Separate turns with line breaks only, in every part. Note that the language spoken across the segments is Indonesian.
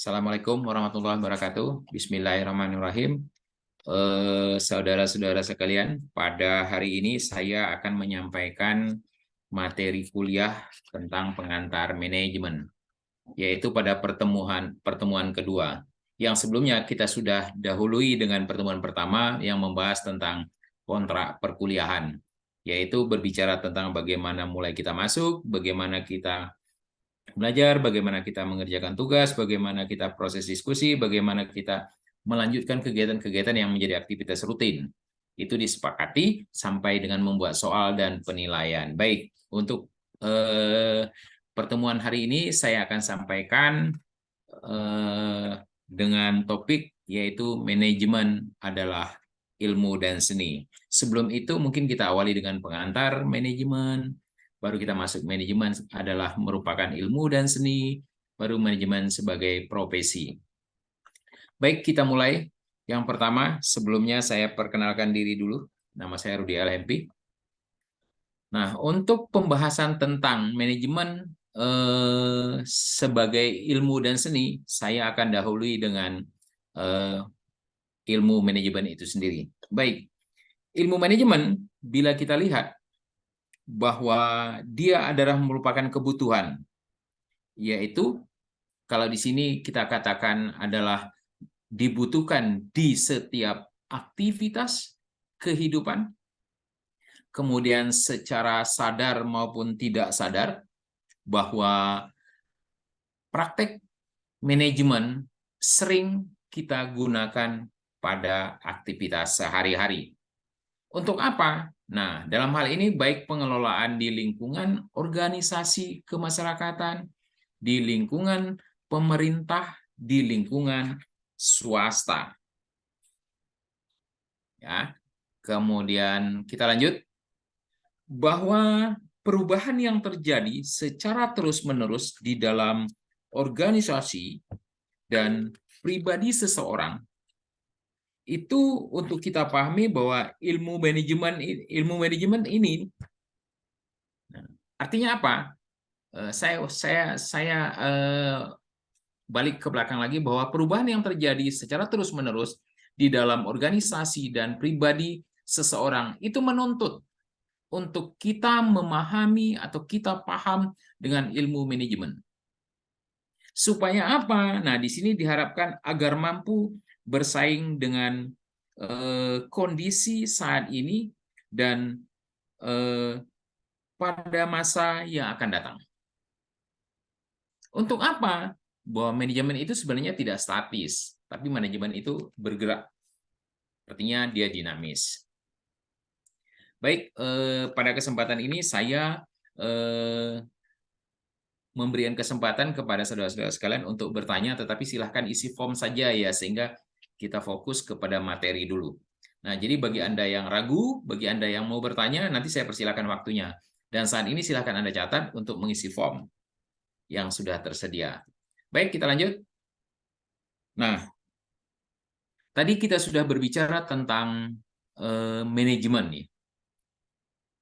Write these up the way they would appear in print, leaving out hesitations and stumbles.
Assalamualaikum warahmatullahi wabarakatuh. Bismillahirrahmanirrahim. Saudara-saudara sekalian, pada hari ini saya akan menyampaikan materi kuliah tentang pengantar manajemen, yaitu pada pertemuan kedua. Yang sebelumnya kita sudah dahului dengan pertemuan pertama yang membahas tentang kontrak perkuliahan, yaitu berbicara tentang bagaimana mulai kita masuk, bagaimana kita belajar, bagaimana kita mengerjakan tugas, bagaimana kita proses diskusi, bagaimana kita melanjutkan kegiatan-kegiatan yang menjadi aktivitas rutin. Itu disepakati sampai dengan membuat soal dan penilaian. Baik, untuk pertemuan hari ini saya akan sampaikan dengan topik yaitu manajemen adalah ilmu dan seni. Sebelum itu mungkin kita awali dengan pengantar manajemen, baru kita masuk manajemen adalah merupakan ilmu dan seni, baru manajemen sebagai profesi. Baik, kita mulai. Yang pertama, sebelumnya saya perkenalkan diri dulu. Nama saya Rudi LMP. Nah, untuk pembahasan tentang manajemen sebagai ilmu dan seni, saya akan dahului dengan ilmu manajemen itu sendiri. Baik, ilmu manajemen bila kita lihat bahwa dia adalah merupakan kebutuhan, yaitu kalau di sini kita katakan adalah dibutuhkan di setiap aktivitas kehidupan, kemudian secara sadar maupun tidak sadar, bahwa praktek manajemen sering kita gunakan pada aktivitas sehari-hari. Untuk apa? Nah, dalam hal ini baik pengelolaan di lingkungan organisasi kemasyarakatan, di lingkungan pemerintah, di lingkungan swasta. Ya. Kemudian kita lanjut bahwa perubahan yang terjadi secara terus-menerus di dalam organisasi dan pribadi seseorang itu untuk kita pahami bahwa ilmu manajemen ini artinya apa? Saya balik ke belakang lagi bahwa perubahan yang terjadi secara terus-menerus di dalam organisasi dan pribadi seseorang itu menuntut untuk kita memahami atau kita paham dengan ilmu manajemen. Supaya apa? Nah, di sini diharapkan agar mampu bersaing dengan kondisi saat ini dan pada masa yang akan datang. Untuk apa? Bahwa manajemen itu sebenarnya tidak statis, tapi manajemen itu bergerak. Artinya dia dinamis. Baik, pada kesempatan ini saya memberikan kesempatan kepada saudara-saudara sekalian untuk bertanya, tetapi silahkan isi form saja ya, sehingga kita fokus kepada materi dulu. Nah, jadi bagi Anda yang ragu, bagi Anda yang mau bertanya, nanti saya persilakan waktunya. Dan saat ini silahkan Anda catat untuk mengisi form yang sudah tersedia. Baik, kita lanjut. Nah, tadi kita sudah berbicara tentang manajemen nih.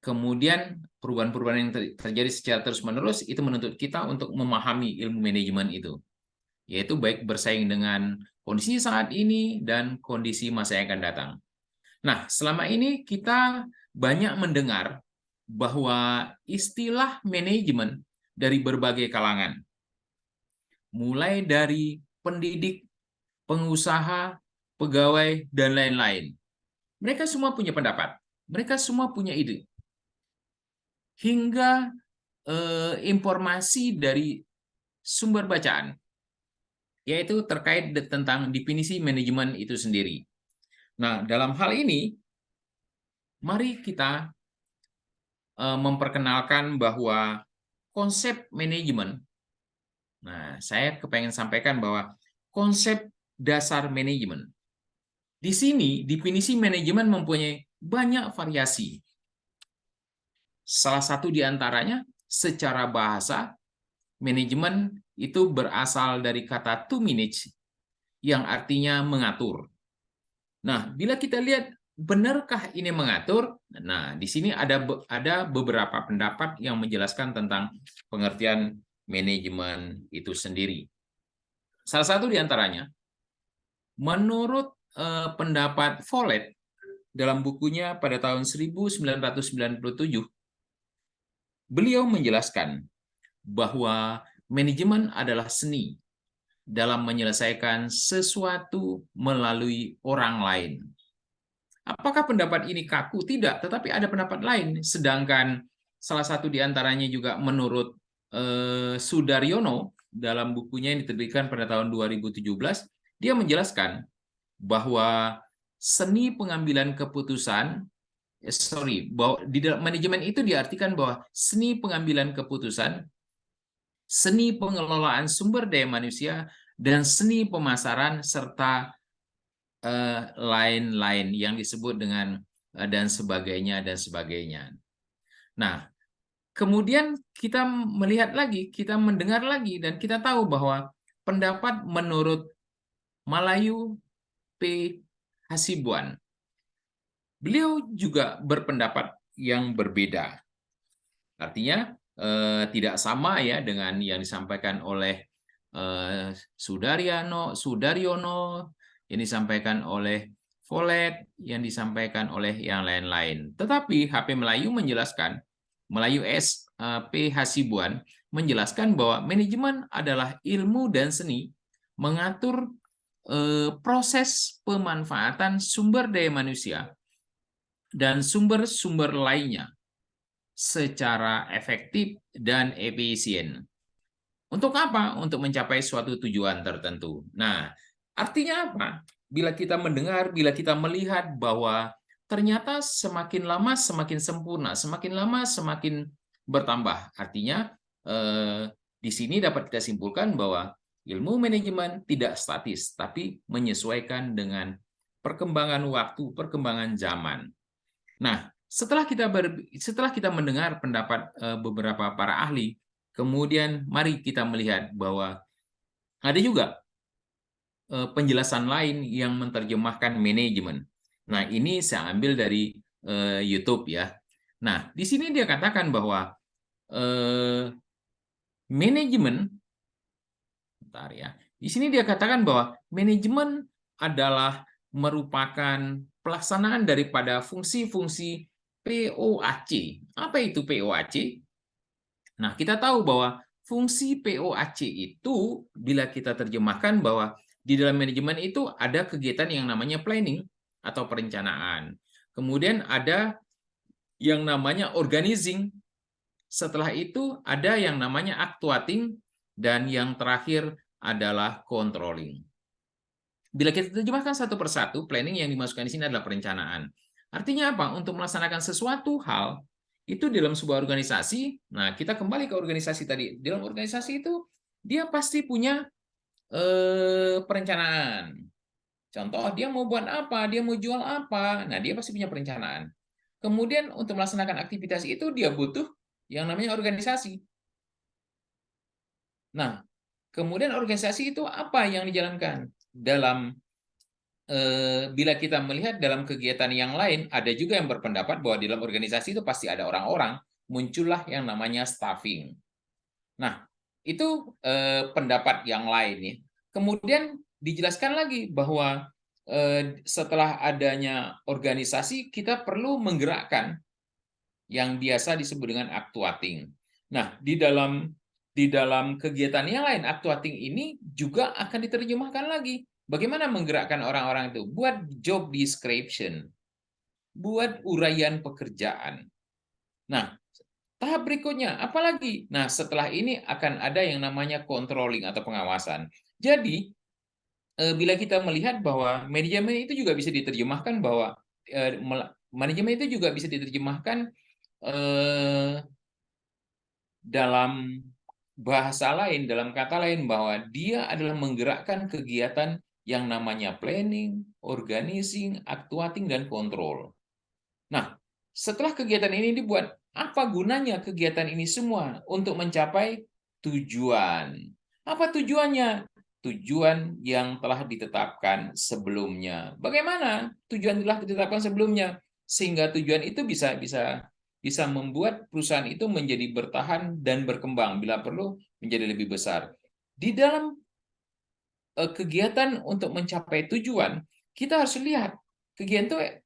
Kemudian perubahan-perubahan yang terjadi secara terus-menerus itu menuntut kita untuk memahami ilmu manajemen itu, yaitu baik bersaing dengan kondisi saat ini dan kondisi masa yang akan datang. Nah, selama ini kita banyak mendengar bahwa istilah manajemen dari berbagai kalangan, mulai dari pendidik, pengusaha, pegawai, dan lain-lain. Mereka semua punya pendapat, mereka semua punya ide. Hingga informasi dari sumber bacaan, yaitu terkait tentang definisi manajemen itu sendiri. Nah, dalam hal ini, mari kita memperkenalkan bahwa konsep manajemen, nah, saya kepengen sampaikan bahwa konsep dasar manajemen. Di sini, definisi manajemen mempunyai banyak variasi. Salah satu di antaranya, secara bahasa, manajemen itu berasal dari kata to manage, yang artinya mengatur. Nah, bila kita lihat, benarkah ini mengatur? Nah, di sini ada beberapa pendapat yang menjelaskan tentang pengertian manajemen itu sendiri. Salah satu di antaranya, menurut pendapat Follett dalam bukunya pada tahun 1997, beliau menjelaskan bahwa manajemen adalah seni dalam menyelesaikan sesuatu melalui orang lain. Apakah pendapat ini kaku? Tidak, tetapi ada pendapat lain. Sedangkan salah satu di antaranya juga menurut Sudaryono dalam bukunya yang diterbitkan pada tahun 2017, dia menjelaskan bahwa seni pengambilan keputusan, bahwa di dalam manajemen itu diartikan bahwa seni pengambilan keputusan, seni pengelolaan sumber daya manusia, dan seni pemasaran, serta lain-lain yang disebut dengan dan sebagainya dan sebagainya. Nah, kemudian kita melihat lagi, kita mendengar lagi, dan kita tahu bahwa pendapat menurut Malayu P. Hasibuan, beliau juga berpendapat yang berbeda. Artinya tidak sama ya dengan yang disampaikan oleh Sudaryono, yang disampaikan oleh Follett, yang disampaikan oleh yang lain-lain. Tetapi HP Melayu menjelaskan, Melayu P. Hasibuan menjelaskan bahwa manajemen adalah ilmu dan seni mengatur proses pemanfaatan sumber daya manusia dan sumber-sumber lainnya secara efektif dan efisien. Untuk apa? Untuk mencapai suatu tujuan tertentu. Nah, artinya apa? Bila kita mendengar, bila kita melihat bahwa ternyata semakin lama semakin sempurna, semakin lama semakin bertambah. Artinya, di sini dapat kita simpulkan bahwa ilmu manajemen tidak statis, tapi menyesuaikan dengan perkembangan waktu, perkembangan zaman. Nah, setelah kita mendengar pendapat beberapa para ahli, kemudian mari kita melihat bahwa ada juga penjelasan lain yang menerjemahkan manajemen. Nah, ini saya ambil dari YouTube ya. Nah, di sini dia katakan bahwa manajemen, bentar ya. Di sini dia katakan bahwa manajemen adalah merupakan pelaksanaan daripada fungsi-fungsi POAC. Apa itu POAC? Nah, kita tahu bahwa fungsi POAC itu, bila kita terjemahkan bahwa di dalam manajemen itu ada kegiatan yang namanya planning atau perencanaan. Kemudian ada yang namanya organizing. Setelah itu ada yang namanya actuating, dan yang terakhir adalah controlling. Bila kita terjemahkan satu persatu, planning yang dimasukkan di sini adalah perencanaan. Artinya apa? Untuk melaksanakan sesuatu hal, itu dalam sebuah organisasi, nah kita kembali ke organisasi tadi. Dalam organisasi itu, dia pasti punya perencanaan. Contoh, dia mau buat apa, dia mau jual apa, nah dia pasti punya perencanaan. Kemudian untuk melaksanakan aktivitas itu, dia butuh yang namanya organisasi. Nah, kemudian organisasi itu apa yang dijalankan? Bila kita melihat dalam kegiatan yang lain, ada juga yang berpendapat bahwa di dalam organisasi itu pasti ada orang-orang, muncullah yang namanya staffing. Nah, itu pendapat yang lain ya. Kemudian dijelaskan lagi bahwa setelah adanya organisasi, kita perlu menggerakkan yang biasa disebut dengan actuating. Nah, di dalam kegiatan yang lain, actuating ini juga akan diterjemahkan lagi. Bagaimana menggerakkan orang-orang itu? Buat job description, buat uraian pekerjaan. Nah, tahap berikutnya, apalagi? Nah, setelah ini akan ada yang namanya controlling atau pengawasan. Jadi, bila kita melihat bahwa manajemen itu juga bisa diterjemahkan bahwa manajemen itu juga bisa diterjemahkan dalam bahasa lain, dalam kata lain, bahwa dia adalah menggerakkan kegiatan yang namanya planning, organizing, actuating, dan control. Nah, setelah kegiatan ini dibuat, apa gunanya kegiatan ini semua? Untuk mencapai tujuan. Apa tujuannya? Tujuan yang telah ditetapkan sebelumnya. Bagaimana tujuan telah ditetapkan sebelumnya? Sehingga tujuan itu bisa membuat perusahaan itu menjadi bertahan dan berkembang, bila perlu menjadi lebih besar. Di dalam
kegiatan untuk mencapai tujuan, kita harus lihat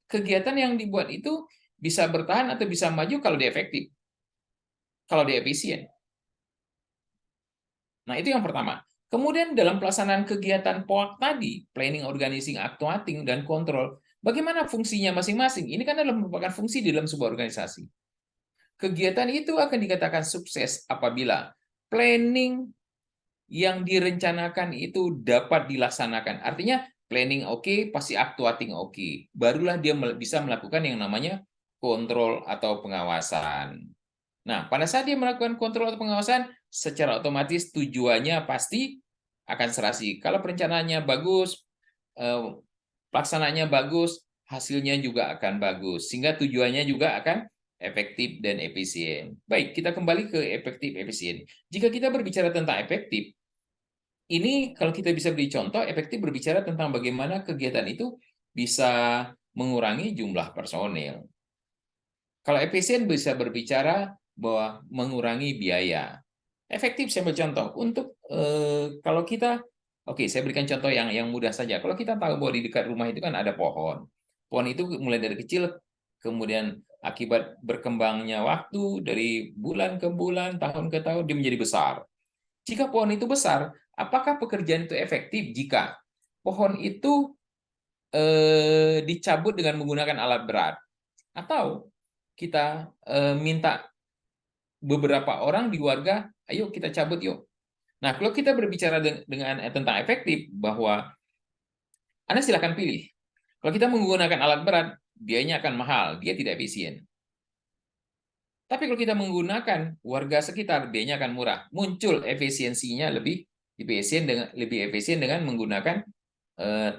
kegiatan yang dibuat itu bisa bertahan atau bisa maju kalau dia efektif, kalau dia efisien. Nah, itu yang pertama. Kemudian dalam pelaksanaan kegiatan POAK tadi, planning, organizing, actuating, dan kontrol, bagaimana fungsinya masing-masing? Ini kan adalah merupakan fungsi di dalam sebuah organisasi. Kegiatan itu akan dikatakan sukses apabila planning yang direncanakan itu dapat dilaksanakan. Artinya planning oke, pasti actuating oke. Barulah dia bisa melakukan yang namanya kontrol atau pengawasan. Nah, pada saat dia melakukan kontrol atau pengawasan, secara otomatis tujuannya pasti akan serasi. Kalau perencanaannya bagus, pelaksanaannya bagus, hasilnya juga akan bagus. Sehingga tujuannya juga akan efektif dan efisien. Baik, kita kembali ke efektif efisien. Jika kita berbicara tentang efektif, ini kalau kita bisa beri contoh, efektif berbicara tentang bagaimana kegiatan itu bisa mengurangi jumlah personil. Kalau efisien bisa berbicara bahwa mengurangi biaya. Efektif saya ambil contoh untuk kalau kita, oke, saya berikan contoh yang mudah saja. Kalau kita tahu bahwa di dekat rumah itu kan ada pohon. Pohon itu mulai dari kecil, kemudian akibat berkembangnya waktu dari bulan ke bulan, tahun ke tahun dia menjadi besar. Jika pohon itu besar, apakah pekerjaan itu efektif jika pohon itu dicabut dengan menggunakan alat berat? Atau kita minta beberapa orang di warga, ayo kita cabut yuk. Nah, kalau kita berbicara dengan tentang efektif, bahwa Anda silakan pilih. Kalau kita menggunakan alat berat, biayanya akan mahal, dia tidak efisien. Tapi kalau kita menggunakan warga sekitar, biayanya akan murah. Muncul efisiensinya lebih efisien dengan menggunakan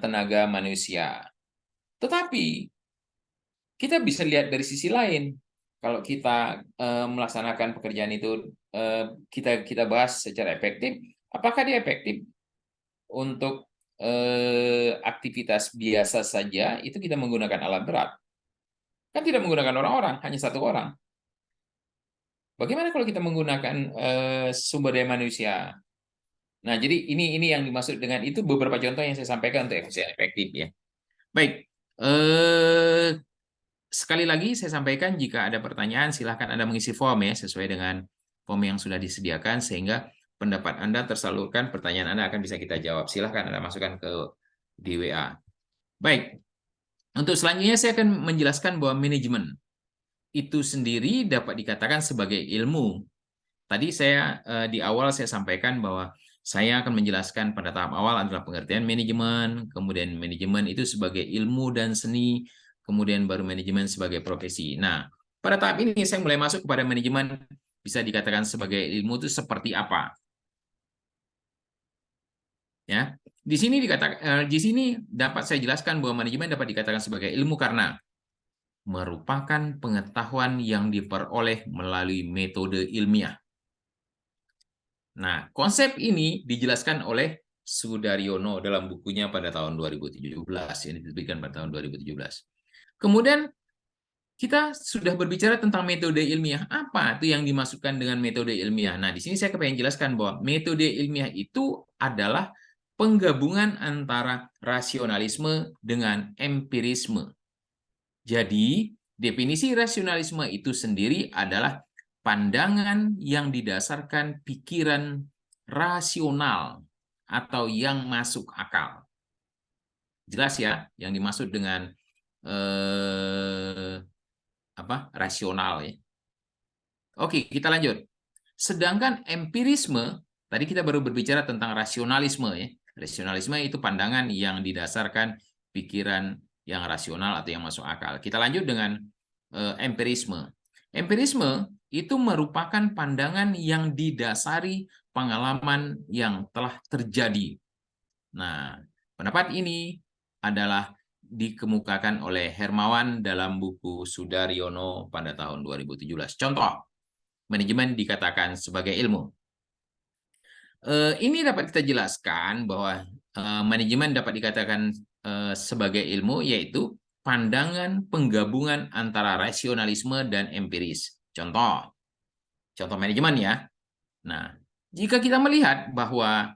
tenaga manusia. Tetapi kita bisa lihat dari sisi lain. Kalau kita melaksanakan pekerjaan itu kita bahas secara efektif, apakah dia efektif untuk aktivitas biasa saja itu kita menggunakan alat berat? Kan tidak menggunakan orang-orang, hanya satu orang. Bagaimana kalau kita menggunakan sumber daya manusia? Nah, jadi ini yang dimaksud dengan itu beberapa contoh yang saya sampaikan untuk efisien efektif ya. Baik, sekali lagi saya sampaikan jika ada pertanyaan silahkan Anda mengisi form ya sesuai dengan form yang sudah disediakan sehingga pendapat Anda tersalurkan, pertanyaan Anda akan bisa kita jawab. Silahkan Anda masukkan ke di WA. Baik, untuk selanjutnya saya akan menjelaskan bahwa manajemen itu sendiri dapat dikatakan sebagai ilmu. Tadi saya di awal saya sampaikan bahwa saya akan menjelaskan pada tahap awal adalah pengertian manajemen, kemudian manajemen itu sebagai ilmu dan seni, kemudian baru manajemen sebagai profesi. Nah, pada tahap ini saya mulai masuk kepada manajemen bisa dikatakan sebagai ilmu itu seperti apa. Ya, di sini dapat saya jelaskan bahwa manajemen dapat dikatakan sebagai ilmu karena merupakan pengetahuan yang diperoleh melalui metode ilmiah. Nah, konsep ini dijelaskan oleh Sudaryono dalam bukunya pada tahun 2017, ini diterbitkan pada tahun 2017. Kemudian kita sudah berbicara tentang metode ilmiah. Apa itu yang dimaksudkan dengan metode ilmiah? Nah, di sini saya pengen jelaskan bahwa metode ilmiah itu adalah penggabungan antara rasionalisme dengan empirisme. Jadi, definisi rasionalisme itu sendiri adalah pandangan yang didasarkan pikiran rasional atau yang masuk akal. Jelas ya, yang dimaksud dengan rasional ya. Oke, kita lanjut. Sedangkan empirisme, tadi kita baru berbicara tentang rasionalisme ya. Rasionalisme itu pandangan yang didasarkan pikiran yang rasional atau yang masuk akal. Kita lanjut dengan empirisme. Empirisme itu merupakan pandangan yang didasari pengalaman yang telah terjadi. Nah, pendapat ini adalah dikemukakan oleh Hermawan dalam buku Sudaryono pada tahun 2017. Contoh, manajemen dikatakan sebagai ilmu. Ini dapat kita jelaskan bahwa manajemen dapat dikatakan sebagai ilmu, yaitu pandangan penggabungan antara rasionalisme dan empiris. Contoh manajemen ya. Nah, jika kita melihat bahwa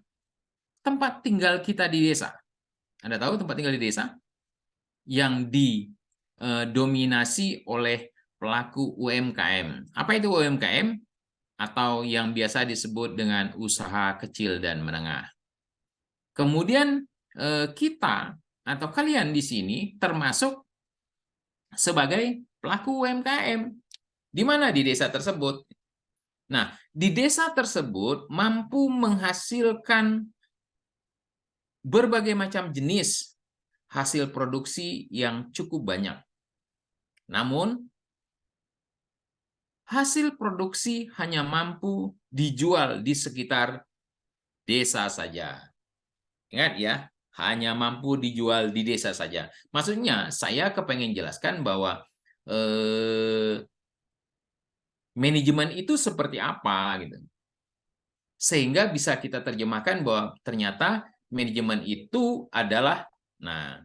tempat tinggal kita di desa. Anda tahu tempat tinggal di desa? Yang didominasi oleh pelaku UMKM. Apa itu UMKM? Atau yang biasa disebut dengan usaha kecil dan menengah. Kemudian kita atau kalian di sini termasuk sebagai pelaku UMKM. Di mana di desa tersebut? Nah, di desa tersebut mampu menghasilkan berbagai macam jenis hasil produksi yang cukup banyak. Namun, hasil produksi hanya mampu dijual di sekitar desa saja. Ingat ya, hanya mampu dijual di desa saja. Maksudnya, saya kepengen jelaskan bahwa manajemen itu seperti apa gitu. Sehingga bisa kita terjemahkan bahwa ternyata manajemen itu adalah, nah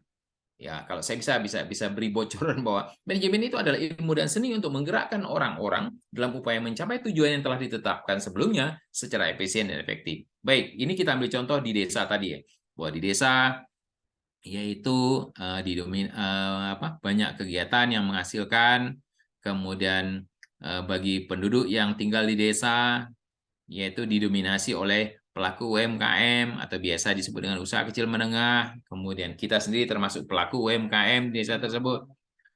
ya kalau saya bisa beri bocoran bahwa manajemen itu adalah ilmu dan seni untuk menggerakkan orang-orang dalam upaya mencapai tujuan yang telah ditetapkan sebelumnya secara efisien dan efektif. Baik, ini kita ambil contoh di desa tadi ya, bahwa di desa yaitu banyak kegiatan yang menghasilkan, kemudian bagi penduduk yang tinggal di desa yaitu didominasi oleh pelaku UMKM atau biasa disebut dengan usaha kecil menengah. Kemudian kita sendiri termasuk pelaku UMKM di desa tersebut.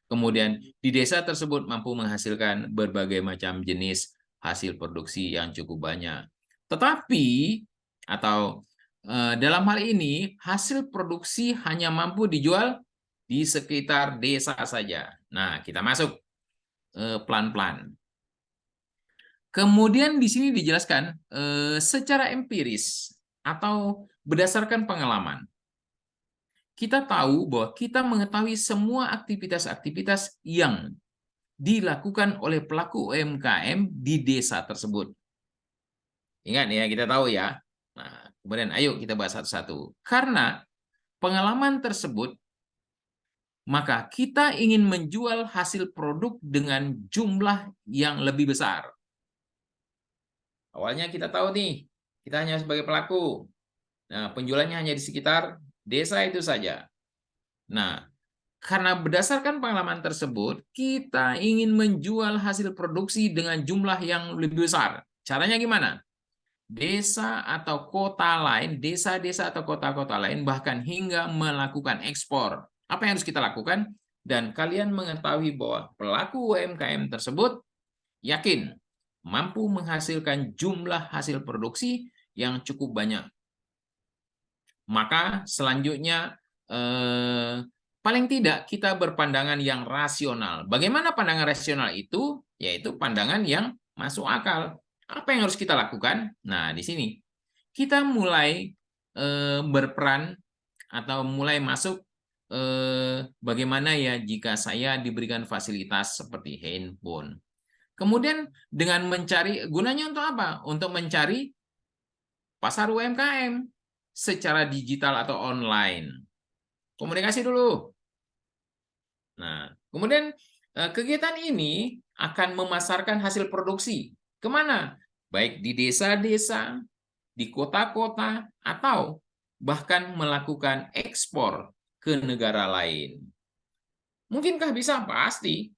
Kemudian di desa tersebut mampu menghasilkan berbagai macam jenis hasil produksi yang cukup banyak. Tetapi atau dalam hal ini hasil produksi hanya mampu dijual di sekitar desa saja. Nah, kita masuk pelan-pelan. Kemudian di sini dijelaskan secara empiris atau berdasarkan pengalaman. Kita tahu bahwa kita mengetahui semua aktivitas-aktivitas yang dilakukan oleh pelaku UMKM di desa tersebut. Ingat ya, kita tahu ya. Nah, kemudian ayo kita bahas satu-satu. Karena pengalaman tersebut, maka kita ingin menjual hasil produk dengan jumlah yang lebih besar. Awalnya kita tahu nih, kita hanya sebagai pelaku. Nah, penjualannya hanya di sekitar desa itu saja. Nah, karena berdasarkan pengalaman tersebut, kita ingin menjual hasil produksi dengan jumlah yang lebih besar. Caranya gimana? Desa atau kota lain, desa-desa atau kota-kota lain, bahkan hingga melakukan ekspor. Apa yang harus kita lakukan? Dan kalian mengetahui bahwa pelaku UMKM tersebut yakin mampu menghasilkan jumlah hasil produksi yang cukup banyak. Maka selanjutnya paling tidak kita berpandangan yang rasional. Bagaimana pandangan rasional itu? Yaitu pandangan yang masuk akal. Apa yang harus kita lakukan? Nah, di sini kita mulai berperan atau mulai masuk bagaimana ya jika saya diberikan fasilitas seperti handphone. Kemudian dengan mencari, gunanya untuk apa? Untuk mencari pasar UMKM secara digital atau online. Komunikasi dulu. Nah, kemudian kegiatan ini akan memasarkan hasil produksi. Kemana? Baik di desa-desa, di kota-kota, atau bahkan melakukan ekspor ke negara lain. Mungkinkah bisa? Pasti.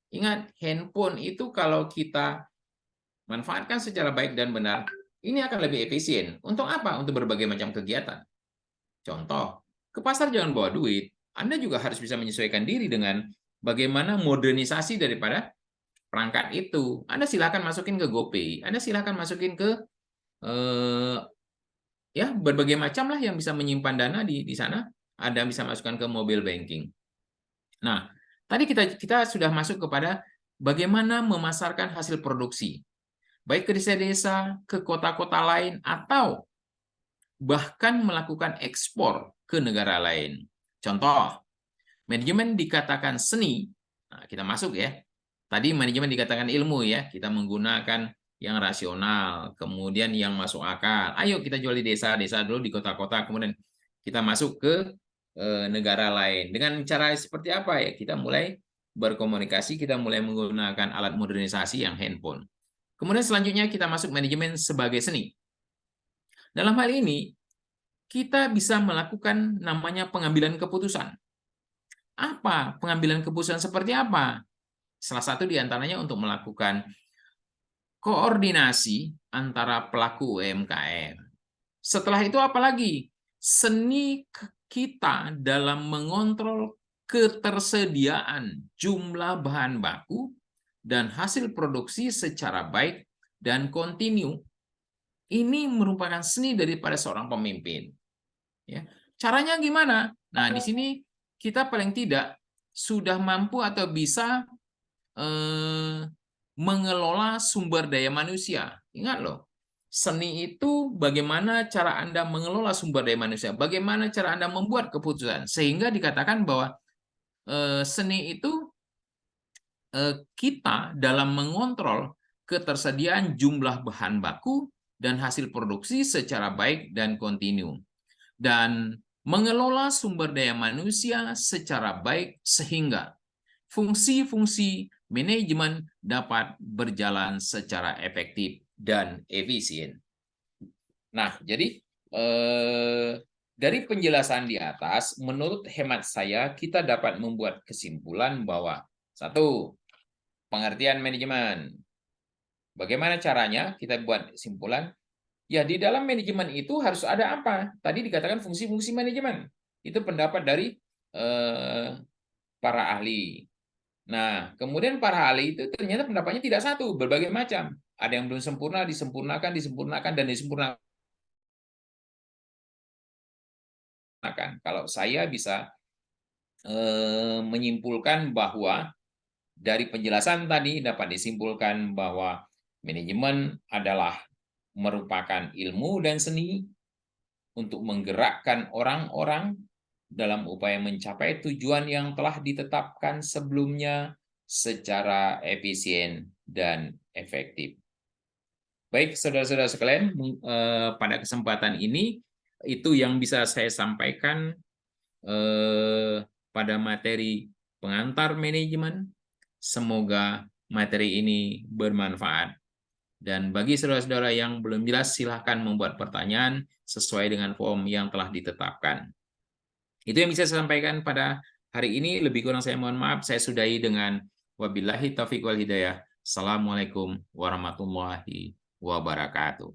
Ingat, handphone itu kalau kita manfaatkan secara baik dan benar, ini akan lebih efisien. Untuk apa? Untuk berbagai macam kegiatan. Contoh, ke pasar jangan bawa duit. Anda juga harus bisa menyesuaikan diri dengan bagaimana modernisasi daripada perangkat itu. Anda silakan masukin ke GoPay, Anda silakan masukin ke ya berbagai macam lah yang bisa menyimpan dana di sana. Anda bisa masukkan ke mobile banking. Nah, tadi kita sudah masuk kepada bagaimana memasarkan hasil produksi, baik ke desa-desa, ke kota-kota lain, atau bahkan melakukan ekspor ke negara lain. Contoh, manajemen dikatakan seni. Nah, kita masuk ya. Tadi manajemen dikatakan ilmu ya. Kita menggunakan yang rasional, kemudian yang masuk akal. Ayo kita jual di desa-desa dulu, di kota-kota, kemudian kita masuk ke negara lain. Dengan cara seperti apa ya? Kita mulai berkomunikasi, kita mulai menggunakan alat modernisasi yang handphone. Kemudian selanjutnya kita masuk manajemen sebagai seni. Dalam hal ini, kita bisa melakukan namanya pengambilan keputusan. Apa pengambilan keputusan seperti apa? Salah satu di antaranya untuk melakukan koordinasi antara pelaku UMKM. Setelah itu apalagi? Seni kita dalam mengontrol ketersediaan jumlah bahan baku dan hasil produksi secara baik dan kontinu. Ini merupakan seni daripada seorang pemimpin. Ya. Caranya gimana? Nah, di sini kita paling tidak sudah mampu atau bisa mengelola sumber daya manusia. Ingat loh, seni itu bagaimana cara Anda mengelola sumber daya manusia, bagaimana cara Anda membuat keputusan, sehingga dikatakan bahwa seni itu kita dalam mengontrol ketersediaan jumlah bahan baku dan hasil produksi secara baik dan kontinu. Dan mengelola sumber daya manusia secara baik sehingga fungsi-fungsi manajemen dapat berjalan secara efektif dan efisien. Nah, jadi dari penjelasan di atas, menurut hemat saya, kita dapat membuat kesimpulan bahwa satu, pengertian manajemen. Bagaimana caranya kita buat kesimpulan? Ya, di dalam manajemen itu harus ada apa? Tadi dikatakan fungsi-fungsi manajemen. Itu pendapat dari para ahli. Nah, kemudian para ahli itu ternyata pendapatnya tidak satu, berbagai macam. Ada yang belum sempurna, disempurnakan, dan disempurnakan. Kalau saya bisa menyimpulkan bahwa dari penjelasan tadi dapat disimpulkan bahwa manajemen adalah merupakan ilmu dan seni untuk menggerakkan orang-orang dalam upaya mencapai tujuan yang telah ditetapkan sebelumnya secara efisien dan efektif. Baik, saudara-saudara sekalian, pada kesempatan ini itu yang bisa saya sampaikan pada materi pengantar manajemen. Semoga materi ini bermanfaat. Dan bagi saudara-saudara yang belum jelas, silahkan membuat pertanyaan sesuai dengan form yang telah ditetapkan. Itu yang bisa saya sampaikan pada hari ini. Lebih kurang saya mohon maaf. Saya sudahi dengan wabillahi taufiq wal hidayah. Assalamualaikum warahmatullahi wabarakatuh.